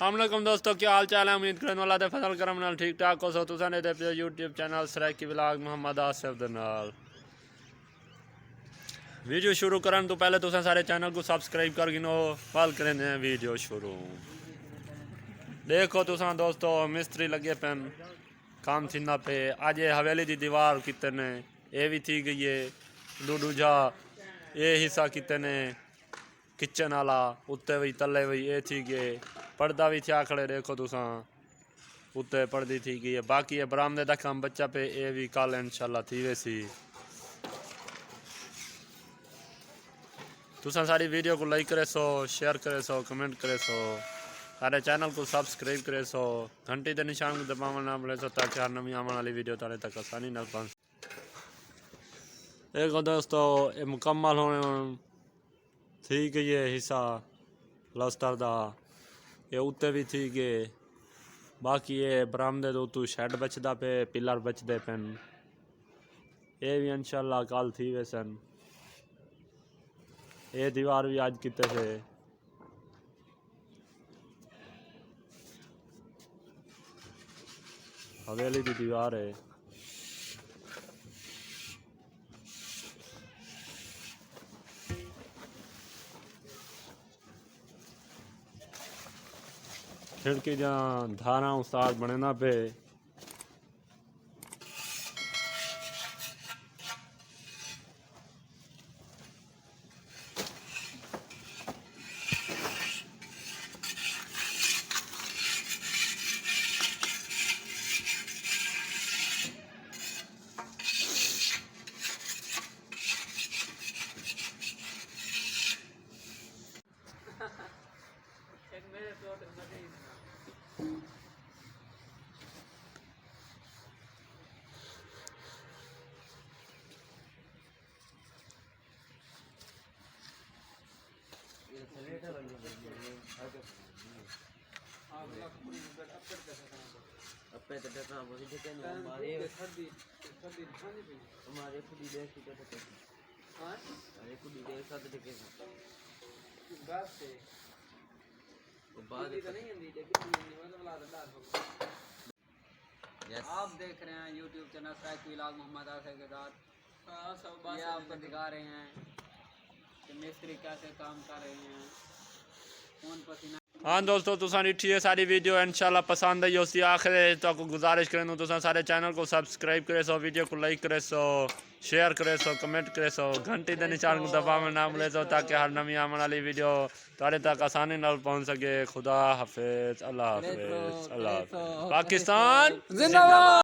अस्सलाम दोस्तों, क्या हाल चाल है। उम्मीद करें वाला दे फसल करम नाल ठीक ठाक हो सो। तुसां दे पे YouTube channel Saraiki vlog Mohammad Asif दे नाल वीडियो शुरू करन तो पहले तुसां सारे चैनल को सब्सक्राइब कर गिनो। पल करें वीडियो शुरू। देखो तुसां दोस्तों, मिस्त्री लगे पेन काम थींदा पे। अज हवेली की दीवार कितने ये भी थी गई है। दूजा ये हिस्सा कितने किचन वाला उत्ते भी तले भी ये थी गए। पर्दा भी थिया खड़े देखो तुसां उत्ते पर्दी थी गई है। बाकी ये बरामदे तक हम बच्चा पे ये भी कल इंशाल्लाह थी वैसी। तुसां सारी वीडियो को लाइक करे सो, शेयर करे सो, कमेंट करे सो, सारे चैनल को सब्सक्राइब करे सो, घंटी के निशान को दबाना ना भूले सो ताकि हर नवी आने वाली वीडियो तारे तक आसानी ना पहुंच। देखो दोस्तों, ये मुकम्मल होने थी गई है हिस्सा प्लास्टर दा। ये उत्ते भी थी गए। बाकी ये बरामदे तो तू शेड बचदा पे, पिलर बचदे पेन। ये भी इंशाल्लाह कल थी वैसन। ये दीवार भी आज किते से हवेली की दीवार है। खिड़की जहाँ धारा उस्ताद बने ना पे। आप देख रहे हैं YouTube channel Saraiki vlog Mohammad Asif के साथ। ये आपको दिखा रहे हैं कि मिस्त्री कैसे काम कर रहे हैं। कौन पसीना। हाँ दोस्तों, तुसां डिठी है सारी वीडियो इंशाल्लाह पसंद आई होसी। आखिर तो गुजारिश करें तुसां सारे चैनल को सब्सक्राइब करे सो, वीडियो को लाइक करे सो, शेयर करे सो, कमेंट करे सो, घंटी के निशान को दबाना ना भूले सो ताकि हर नवी आने वाली वीडियो तारे तक आसानी नाल पहुंच सके। खुदा हाफिज, अल्लाह हाफिज, अल्लाह हाफिज। पाकिस्तान जिंदाबाद।